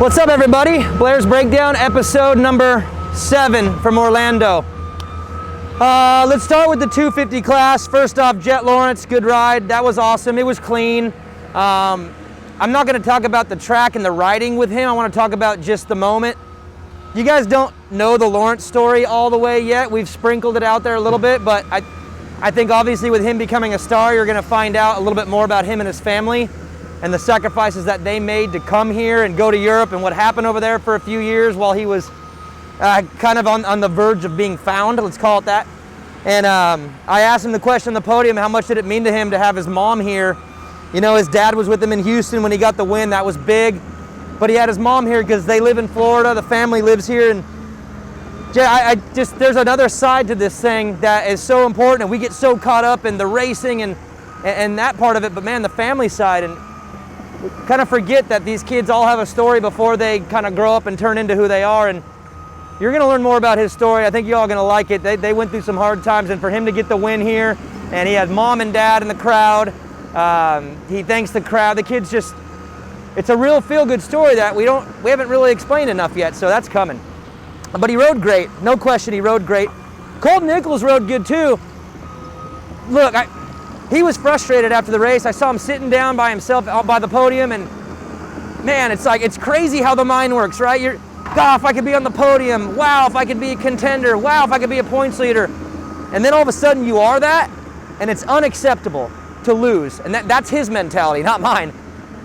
What's up, everybody? Blair's Breakdown, episode number 7 from Orlando. Let's start with the 250 class. First off, Jet Lawrence, good ride. That was awesome. It was clean. I'm not going to talk about the track and the riding with him. I want to talk about just the moment. You guys don't know the Lawrence story all the way yet. We've sprinkled it out there a little bit, but I think obviously with him becoming a star, you're going to find out a little bit more about him and his family and the sacrifices that they made to come here and go to Europe and what happened over there for a few years while he was kind of on the verge of being found, let's call it that. And I asked him the question on the podium, how much did it mean to him to have his mom here? You know, his dad was with him in Houston when he got the win. That was big. But he had his mom here because they live in Florida. The family lives here. And there's another side to this thing that is so important. And we get so caught up in the racing and that part of it. But man, the family side, and we kind of forget that these kids all have a story before they kind of grow up and turn into who they are. And you're going to learn more about his story. I think you're all going to like it. They went through some hard times, and for him to get the win here, and he had mom and dad in the crowd. He thanks the crowd. The kids just, it's a real feel-good story that we haven't really explained enough yet, so that's coming. But he rode great. No question, he rode great. Colton Nichols rode good too. Look, he was frustrated after the race. I saw him sitting down by himself out by the podium, and man, it's crazy how the mind works, right? God, if I could be on the podium. Wow, if I could be a contender. Wow, if I could be a points leader. And then all of a sudden you are that, and it's unacceptable to lose. And that's his mentality, not mine.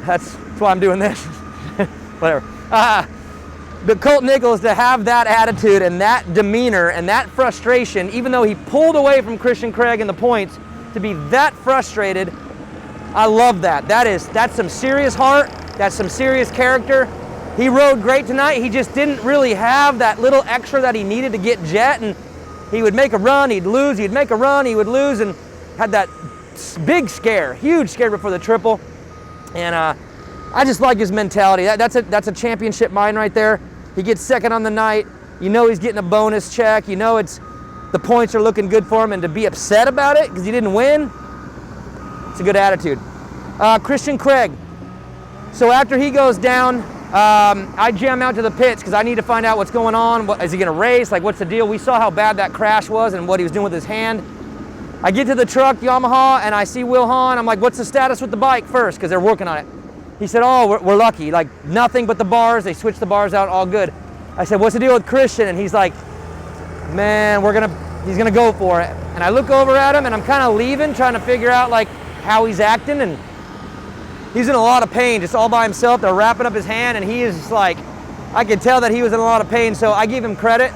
That's why I'm doing this. Whatever. But Colton Nichols, to have that attitude and that demeanor and that frustration, even though he pulled away from Christian Craig in the points, to be that frustrated, I love that. That's some serious heart. That's some serious character. He rode great tonight. He just didn't really have that little extra that he needed to get Jet, and he would make a run, he'd lose, he'd make a run, he would lose, and had that big scare, huge scare before the triple. And I just like his mentality. That's a championship mind right there. He gets second on the night. You know he's getting a bonus check. You know the points are looking good for him, and to be upset about it because he didn't win, it's a good attitude. Christian Craig. So after he goes down, I jam out to the pits because I need to find out what's going on. Is he going to race? Like, what's the deal? We saw how bad that crash was and what he was doing with his hand. I get to the truck, Yamaha, and I see Will Hahn. I'm like, what's the status with the bike first? Because they're working on it. He said, oh, we're lucky. Like, nothing but the bars. They switched the bars out, all good. I said, what's the deal with Christian? And he's like, man, he's going to go for it. And I look over at him, and I'm kind of leaving, trying to figure out, like, how he's acting, and he's in a lot of pain, just all by himself. They're wrapping up his hand, and he is just like, I could tell that he was in a lot of pain. So I give him credit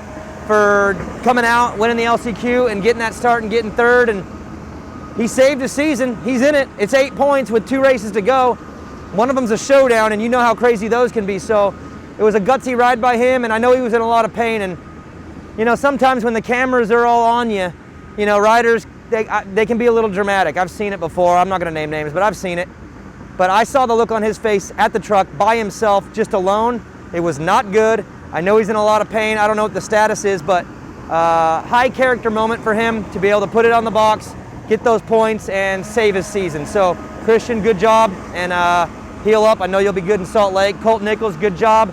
for coming out, winning the LCQ, and getting that start and getting third. And he saved his season. He's in it. It's 8 points with 2 races to go. One of them's a showdown, and you know how crazy those can be. So it was a gutsy ride by him, and I know he was in a lot of pain. And you know, sometimes when the cameras are all on you, you know, riders, they can be a little dramatic. I've seen it before. I'm not going to name names, but I've seen it. But I saw the look on his face at the truck by himself, just alone. It was not good. I know he's in a lot of pain. I don't know what the status is, but high character moment for him to be able to put it on the box, get those points, and save his season. So Christian, good job, and heal up. I know you'll be good in Salt Lake. Colton Nichols, good job.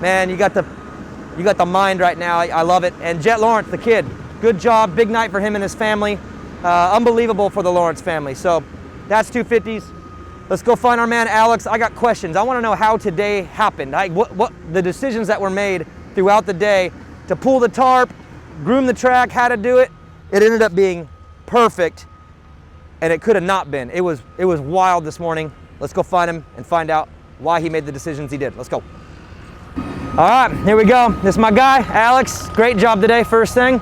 Man, you got the mind right now. I love it. And Jet Lawrence, the kid, good job. Big night for him and his family. Unbelievable for the Lawrence family. So that's 250s. Let's go find our man Alex. I got questions. I want to know how today happened. What the decisions that were made throughout the day to pull the tarp, groom the track, how to do it. It ended up being perfect, and it could have not been. It was wild this morning. Let's go find him and find out why he made the decisions he did. Let's go. All right, here we go. This is my guy, Alex. Great job today, first thing.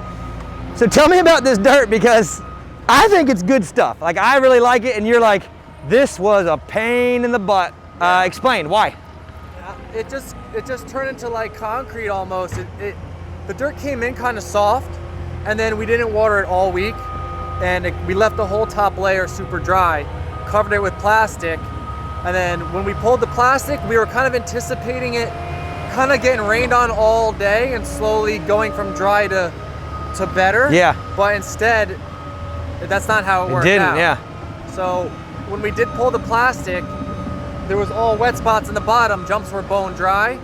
So tell me about this dirt, because I think it's good stuff. Like, I really like it, and you're like, this was a pain in the butt. Explain, why? It just turned into like concrete almost. The dirt came in kind of soft, and then we didn't water it all week, and we left the whole top layer super dry, covered it with plastic, and then when we pulled the plastic, we were kind of anticipating it kind of getting rained on all day and slowly going from dry to better. Yeah. But instead, that's not how it worked out. Yeah. So when we did pull the plastic, there was all wet spots in the bottom. Jumps were bone dry.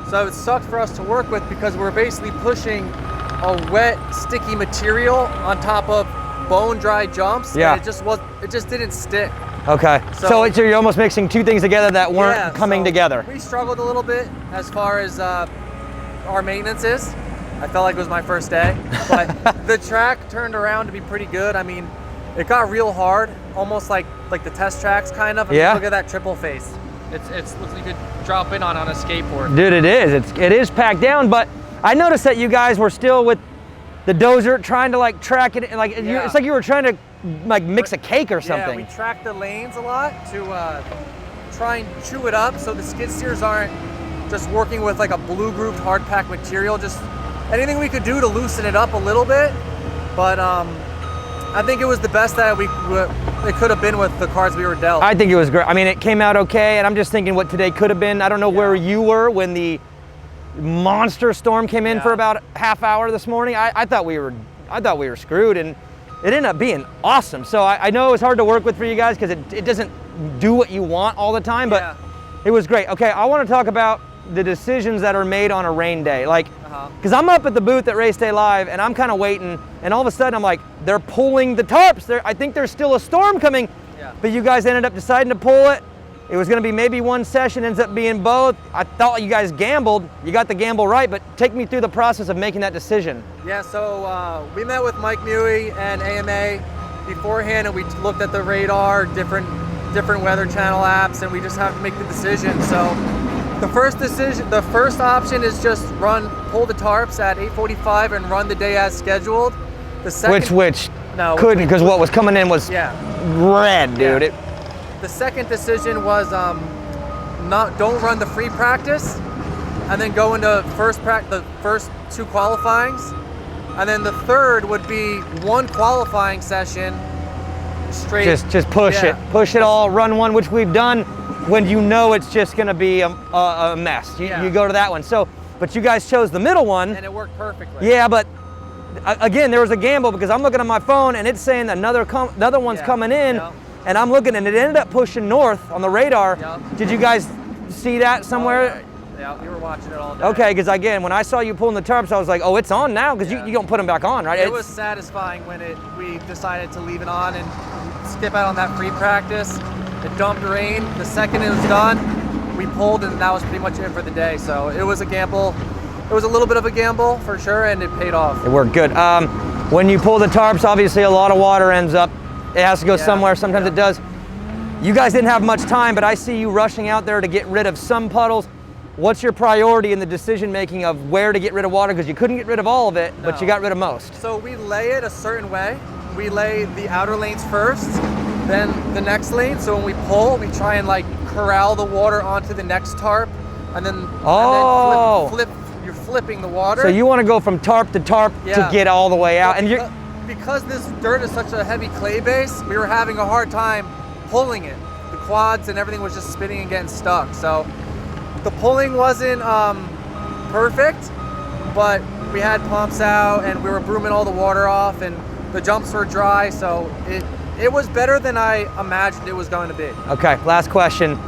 So it sucked for us to work with because we're basically pushing a wet, sticky material on top of bone dry jumps. Yeah. And it just didn't stick. Okay. So you're almost mixing two things together that weren't coming together. We struggled a little bit as far as our maintenance is. I felt like it was my first day, but the track turned around to be pretty good. I mean, it got real hard, almost like the test tracks kind of. I mean, look at that triple face. It's looks like you could drop in on a skateboard. Dude, it is. It is packed down, but I noticed that you guys were still with the dozer trying to like track it, and it's like you were trying to like mix a cake or something. Yeah, we tracked the lanes a lot to try and chew it up so the skid steers aren't just working with like a blue grooved hard pack material. Just anything we could do to loosen it up a little bit, but I think it was the best that it could have been with the cards we were dealt. I think it was great. I mean, it came out okay, and I'm just thinking what today could have been. I don't know where you were when the monster storm came in for about a half hour this morning. I thought we were screwed, and it ended up being awesome. So I know it was hard to work with for you guys because it doesn't do what you want all the time, but it was great. Okay, I want to talk about the decisions that are made on a rain day. Like, because I'm up at the booth at Race Day Live, and I'm kind of waiting, and all of a sudden I'm like, they're pulling the tarps. I think there's still a storm coming, but you guys ended up deciding to pull it. It was going to be maybe one session, ends up being both. I thought you guys gambled. You got the gamble right, but take me through the process of making that decision. Yeah, so we met with Mike Mewey and AMA beforehand, and we looked at the radar, different weather channel apps, and we just have to make the decision. So the first option is just pull the tarps at 8:45 and run the day as scheduled. The second, which couldn't, because what was coming in was red, dude. Yeah. The second decision was don't run the free practice, and then go into the first two qualifyings, and then the third would be one qualifying session straight. Just push it all, run one, which we've done when you know it's just going to be a mess. You go to that one. So, but you guys chose the middle one, and it worked perfectly. Yeah, but again, there was a gamble because I'm looking at my phone and it's saying another one's coming in. And I'm looking, and it ended up pushing north on the radar. Did you guys see that somewhere? Yeah, you were watching it all day. Okay, because again, when I saw you pulling the tarps, I was like, oh, it's on now, because you don't put them back on, right? It was satisfying when we decided to leave it on and skip out on that free practice. It dumped rain. The second it was done, we pulled, and that was pretty much it for the day. So it was a gamble. It was a little bit of a gamble for sure, and it paid off. It worked good. When you pull the tarps, obviously a lot of water ends up. It has to go somewhere. Sometimes it does. You guys didn't have much time, but I see you rushing out there to get rid of some puddles. What's your priority in the decision making of where to get rid of water? Because you couldn't get rid of all of it, but you got rid of most. So we lay it a certain way. We lay the outer lanes first, then the next lane. So when we pull, we try and like corral the water onto the next tarp, and then flip. You're flipping the water. So you want to go from tarp to tarp to get all the way out, and because this dirt is such a heavy clay base, we were having a hard time pulling it. The quads and everything was just spinning and getting stuck. So the pulling wasn't perfect, but we had pumps out and we were brooming all the water off, and the jumps were dry. So it was better than I imagined it was going to be. Okay, last question.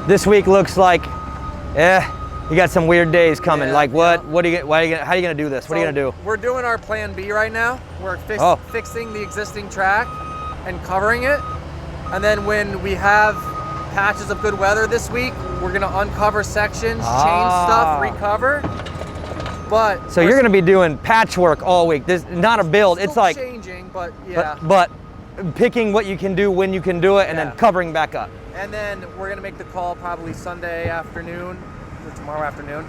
This week looks like, you got some weird days coming. Like what? How are you gonna do this? What are you gonna do? We're doing our plan B right now. We're fixing the existing track and covering it. And then when we have patches of good weather this week, we're gonna uncover sections, change stuff, recover. But so you're gonna be doing patchwork all week. This not a build. It's like changing, but but picking what you can do when you can do it, and then covering back up. And then we're gonna make the call probably Sunday afternoon. Tomorrow afternoon,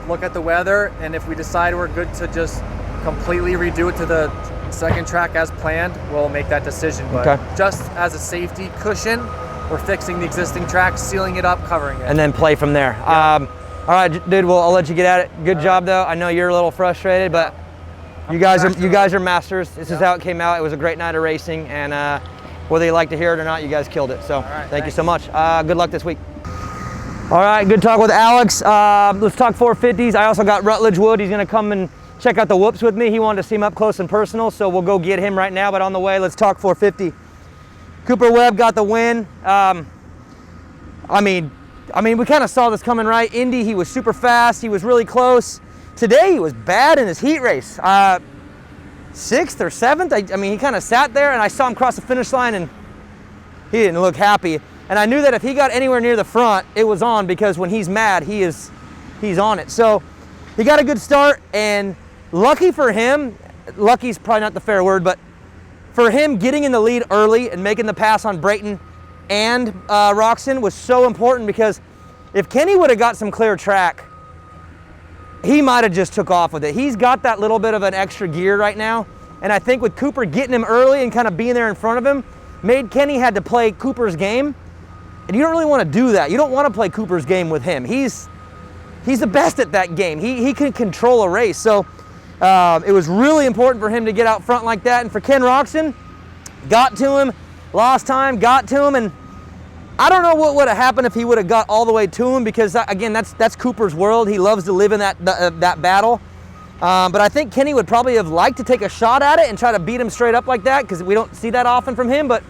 look at the weather, and if we decide we're good to just completely redo it to the second track as planned, we'll make that decision. But just as a safety cushion, we're fixing the existing track, sealing it up, covering it, and then play from there. All right, dude. Well, I'll let you get at it. Good job, though. I know you're a little frustrated, but you guys are masters. This is how it came out. It was a great night of racing, and whether you like to hear it or not, you guys killed it. So thank you so much. Good luck this week. All right, good talk with Alex. Let's talk 450s. I also got Rutledge Wood. He's gonna come and check out the whoops with me. He wanted to see him up close and personal, so we'll go get him right now. But on the way, let's talk 450. Cooper Webb got the win. I mean, we kind of saw this coming, right? Indy, he was super fast. He was really close. Today, he was bad in his heat race. 6th or 7th. I mean, he kind of sat there, and I saw him cross the finish line, and he didn't look happy. And I knew that if he got anywhere near the front, it was on, because when he's mad, he's on it. So he got a good start, and lucky for him, lucky's probably not the fair word, but for him getting in the lead early and making the pass on Brayton and Roxon was so important, because if Kenny would have got some clear track, he might have just took off with it. He's got that little bit of an extra gear right now, and I think with Cooper getting him early and kind of being there in front of him, made Kenny had to play Cooper's game, and you don't really want to do that. You don't want to play Cooper's game with him. He's the best at that game. He can control a race, so it was really important for him to get out front like that. And for Ken Roxon, got to him, lost time, got to him, and I don't know what would have happened if he would have got all the way to him, because again, that's Cooper's world. He loves to live in that battle. But I think Kenny would probably have liked to take a shot at it and try to beat him straight up like that, because we don't see that often from him, but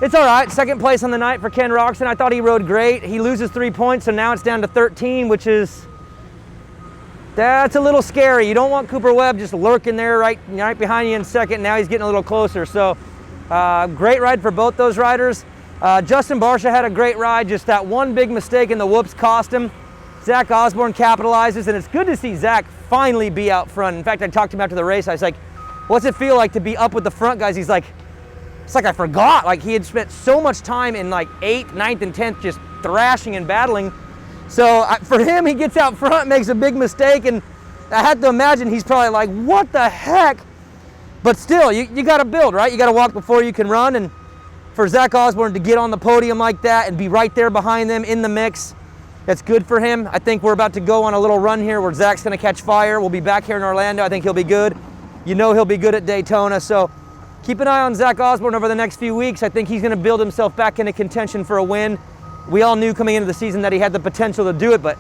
it's all right. 2nd place on the night for Ken Roxon. I thought he rode great. He loses 3 points, so now it's down to 13, which is, that's a little scary. You don't want Cooper Webb just lurking there right behind you in 2nd. Now he's getting a little closer. So great ride for both those riders. Justin Barcia had a great ride. Just that one big mistake in the whoops cost him. Zach Osborne capitalizes, and it's good to see Zach finally be out front. In fact, I talked to him after the race. I was like, what's it feel like to be up with the front guys? He's like, it's like I forgot. Like, he had spent so much time in like 8th, 9th, and 10th just thrashing and battling. So for him, he gets out front, makes a big mistake, and I had to imagine he's probably like, what the heck? But still, you got to build, right? You got to walk before you can run, and for Zach Osborne to get on the podium like that and be right there behind them in the mix, that's good for him. I think we're about to go on a little run here where Zach's going to catch fire. We'll be back here in Orlando. I think he'll be good. You know he'll be good at Daytona, so keep an eye on Zach Osborne over the next few weeks. I think he's going to build himself back into contention for a win. We all knew coming into the season that he had the potential to do it, but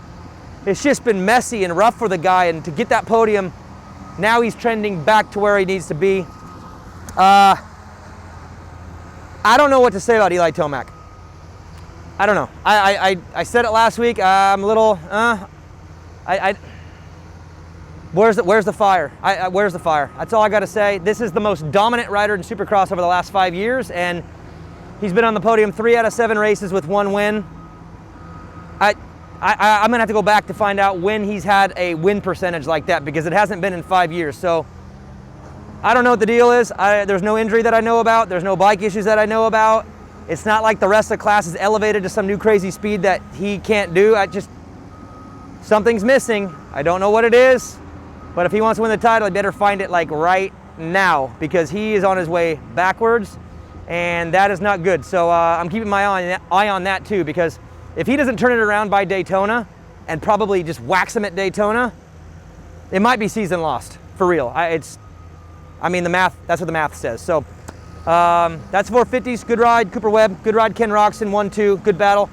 it's just been messy and rough for the guy, and to get that podium, now he's trending back to where he needs to be. I don't know what to say about Eli Tomac. I don't know. I said it last week. I'm a little, where's the fire? Where's the fire? That's all I got to say. This is the most dominant rider in Supercross over the last 5 years, and he's been on the podium 3 out of 7 races with 1 win. I'm gonna have to go back to find out when he's had a win percentage like that, because it hasn't been in 5 years. So I don't know what the deal is. There's no injury that I know about. There's no bike issues that I know about. It's not like the rest of the class is elevated to some new crazy speed that he can't do. Something's missing. I don't know what it is, but if he wants to win the title, he better find it like right now, because he is on his way backwards, and that is not good. So I'm keeping my eye on that too, because if he doesn't turn it around by Daytona and probably just whacks him at Daytona, it might be season lost for real. I mean, the math, that's what the math says. So that's 450s, good ride. Cooper Webb, good ride. Ken Roxon, 1-2, good battle.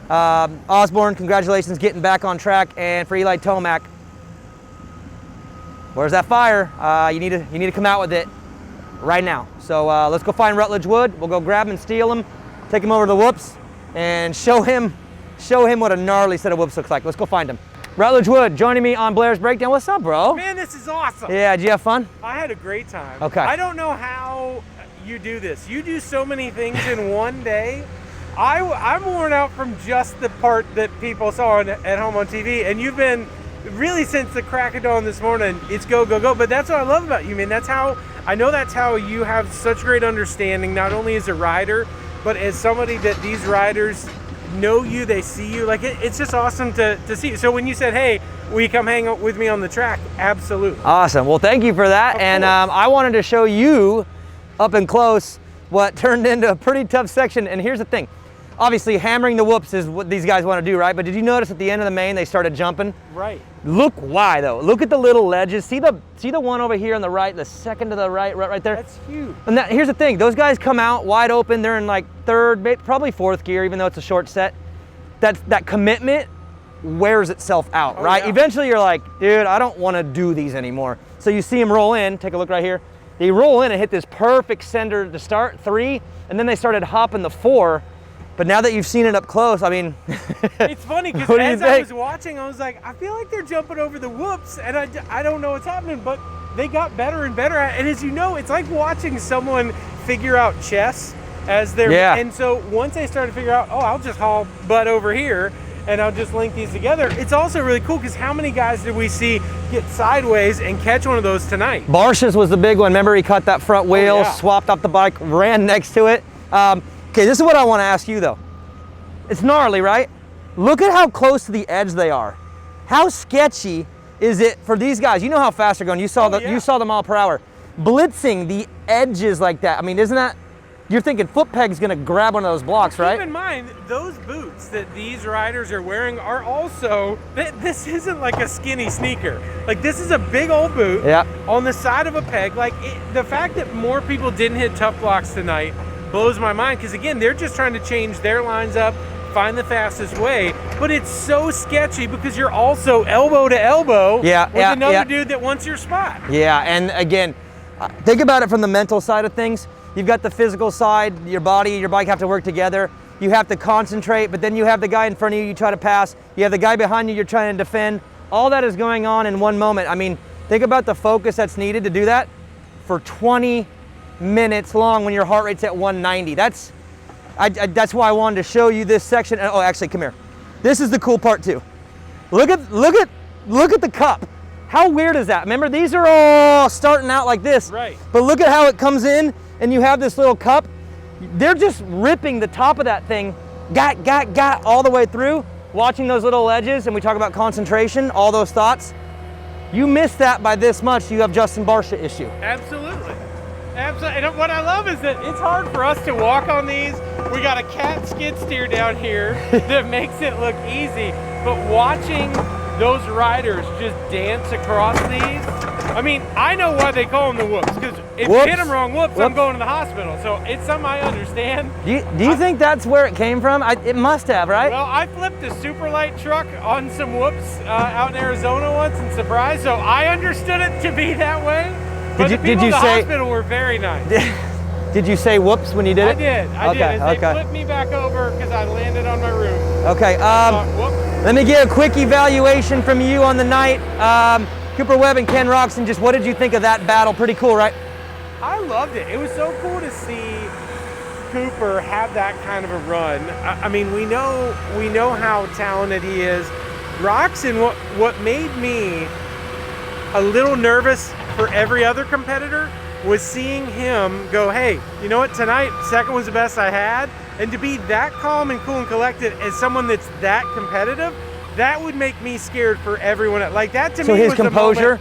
Osborne, congratulations, getting back on track. And for Eli Tomac, where's that fire? You need to come out with it right now. So let's go find Rutledge Wood. We'll go grab him and steal him, take him over to the whoops, and show him what a gnarly set of whoops looks like. Let's go find him. Rutledge Wood joining me on Blair's Breakdown. What's up, bro? Man, this is awesome. Yeah, did you have fun? I had a great time. Okay. I don't know how you do this. You do so many things in one day. I'm worn out from just the part that people saw at home on TV, and you've been really since the crack of dawn this morning. It's go, go, go. But that's what I love about you, man. That's how you have such great understanding, not only as a rider, but as somebody that these riders know you, they see you. Like it's just awesome to see. So when you said, hey, will you come hang out with me on the track? Absolutely. Awesome. Well, thank you for that. And I wanted to show you up and close what turned into a pretty tough section. And here's the thing. Obviously, hammering the whoops is what these guys want to do, right? But did you notice at the end of the main, they started jumping? Right. Look why, though. Look at the little ledges. See the one over here on the right, the second to the right there? That's huge. And here's the thing. Those guys come out wide open. They're in like 3rd, probably 4th gear, even though it's a short set. That commitment wears itself out, right? Yeah. Eventually, you're like, dude, I don't want to do these anymore. So you see them roll in. Take a look right here. They roll in and hit this perfect center to start, 3, and then they started hopping the 4. But now that you've seen it up close, I mean, it's funny because what do you as I think? was watching, I was like, I feel like they're jumping over the whoops, and I don't know what's happening, but they got better and better at it. And as you know, it's like watching someone figure out chess as they're, and so once they started to figure out, oh, I'll just haul butt over here, and I'll just link these together. It's also really cool because how many guys did we see get sideways and catch one of those tonight? Barcia's was the big one. Remember, he cut that front wheel, swapped up the bike, ran next to it. Okay, this is what I want to ask you though. It's gnarly, right? Look at how close to the edge they are. How sketchy is it for these guys? You know how fast they're going. You saw you saw the mile per hour. Blitzing the edges like that. I mean, isn't that, you're thinking foot peg's gonna grab one of those blocks, right? Keep in mind, those boots that these riders are wearing are also, this isn't like a skinny sneaker. Like, this is a big old boot on the side of a peg. Like, the fact that more people didn't hit tough blocks tonight blows my mind, because again, they're just trying to change their lines up, find the fastest way, but it's so sketchy because you're also elbow to elbow with another dude that wants your spot. Yeah, and again, think about it from the mental side of things. You've got the physical side, your body, your bike have to work together. You have to concentrate, but then you have the guy in front of you, you try to pass. You have the guy behind you, you're trying to defend. All that is going on in one moment. I mean, think about the focus that's needed to do that for 20 minutes long when your heart rate's at 190. That's why I wanted to show you this section. Oh, actually, come here. This is the cool part too. Look at the cup. How weird is that? Remember, these are all starting out like this. Right. But look at how it comes in, and you have this little cup. They're just ripping the top of that thing, got all the way through, watching those little edges, and we talk about concentration, all those thoughts. You miss that by this much, you have Justin Barcia issue. Absolutely. Absolutely. And what I love is that it's hard for us to walk on these. We got a cat skid steer down here that makes it look easy. But watching those riders just dance across these, I mean, I know why they call them the whoops, because if you hit them wrong, I'm going to the hospital. So it's something I understand. Do you think that's where it came from? It must have, right? Well, I flipped a super light truck on some whoops out in Arizona once in Surprise, so I understood it to be that way. But the people in the hospital were very nice. Did you say whoops when you did it? I did. I did. They flipped me back over because I landed on my roof. Okay. Let me get a quick evaluation from you on the night. Cooper Webb and Ken Roxon, just what did you think of that battle? Pretty cool, right? I loved it. It was so cool to see Cooper have that kind of a run. I mean, we know how talented he is. Roxon, what made me a little nervous for every other competitor was seeing him go, hey, you know what, tonight, second was the best I had. And to be that calm and cool and collected as someone that's that competitive, that would make me scared for everyone. Like, that to me was the moment. So his composure?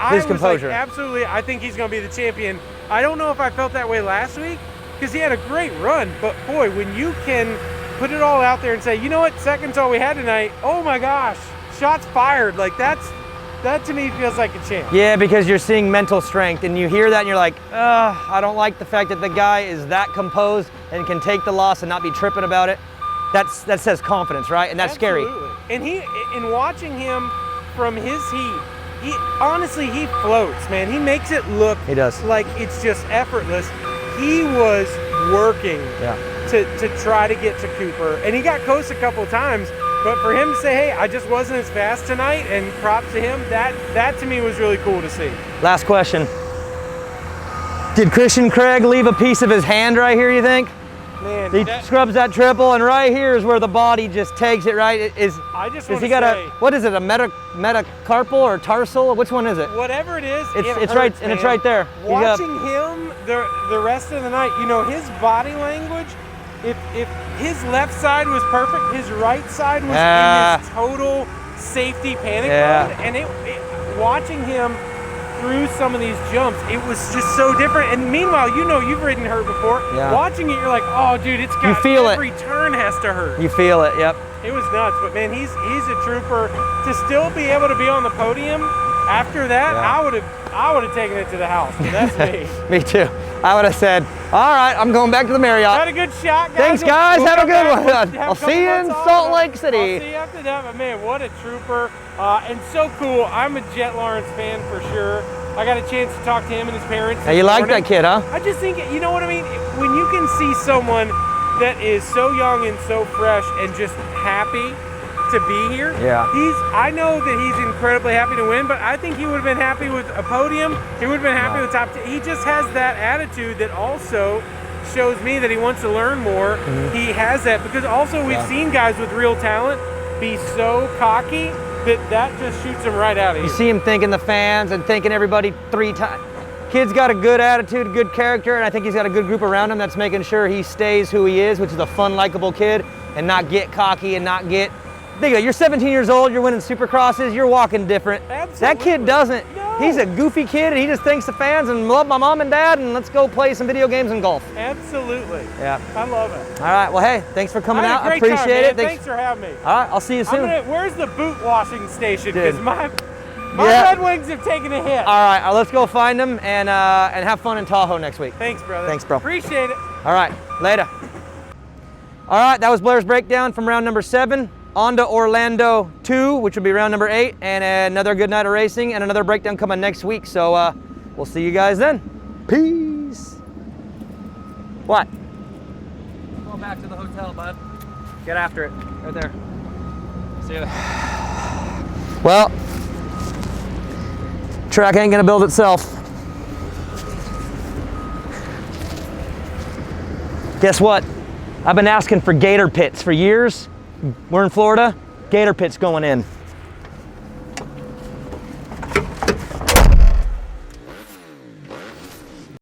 I was like, absolutely, I think he's going to be the champion. I don't know if I felt that way last week, because he had a great run. But boy, when you can put it all out there and say, you know what, second's all we had tonight, oh my gosh, shots fired. Like, that to me feels like a champ. Yeah, because you're seeing mental strength, and you hear that and you're like, I don't like the fact that the guy is that composed and can take the loss and not be tripping about it. That says confidence, right? And that's scary. And in watching him from his heat, he honestly floats, man. He makes it look like it's just effortless. He was working to try to get to Cooper, and he got close a couple of times. But for him to say, hey, I just wasn't as fast tonight, and props to him, that to me was really cool to see. Last question. Did Christian Craig leave a piece of his hand right here, you think? Man, he scrubs that triple, and right here is where the body just takes it, right? I just want to say, what is it, a metacarpal or tarsal? Which one is it? Whatever it is, it's right, man. And it's right there. Watching him the rest of the night, you know, his body language, if his left side was perfect, his right side was in his total safety panic mode, and watching him through some of these jumps, it was just so different. And meanwhile, you know, you've ridden hurt before. Watching it, you're like, oh, dude, it's got every turn has to hurt. You feel it, yep. It was nuts, but man, he's a trooper. To still be able to be on the podium after that, I would have taken it to the house. But that's me. Me too. I would have said, all right, I'm going back to the Marriott. Had a good shot, guys. Thanks, guys. Have a good one. I'll see you in Salt Lake City. I'll see you after that. But man, what a trooper. And so cool. I'm a Jet Lawrence fan for sure. I got a chance to talk to him and his parents. Now, you like that kid, huh? I just think, you know what I mean? When you can see someone that is so young and so fresh and just happy to be here. Yeah. I know that he's incredibly happy to win, but I think he would have been happy with a podium. He would have been happy with top 10. He just has that attitude that also shows me that he wants to learn more. He has that because also we've seen guys with real talent be so cocky that just shoots him right out of You here. see him thanking the fans and thanking everybody 3 times. Kid's got a good attitude, good character, and I think he's got a good group around him that's making sure he stays who he is, which is a fun, likable kid, and not get cocky and not get... Think of it, you're 17 years old, you're winning Supercrosses, you're walking different. Absolutely. That kid doesn't. No. He's a goofy kid, and he just thanks the fans and love my mom and dad, and let's go play some video games and golf. Absolutely. Yeah. I love it. All right, well, hey, thanks for coming I had out. a I great appreciate time, it. man. Thanks for having me. All right, I'll see you soon. Where's the boot washing station? Dude. Because my Yeah. Red Wings have taken a hit. All right, let's go find them and have fun in Tahoe next week. Thanks, brother. Thanks, bro. Appreciate it. All right, later. All right, that was Blair's breakdown from round number 7. On to Orlando 2, which will be round number 8, and another good night of racing and another breakdown coming next week. So we'll see you guys then. Peace. What? Go back to the hotel, bud. Get after it. Right there. See you. Well, track ain't gonna build itself. Guess what? I've been asking for gator pits for years. We're in Florida, gator pits going in.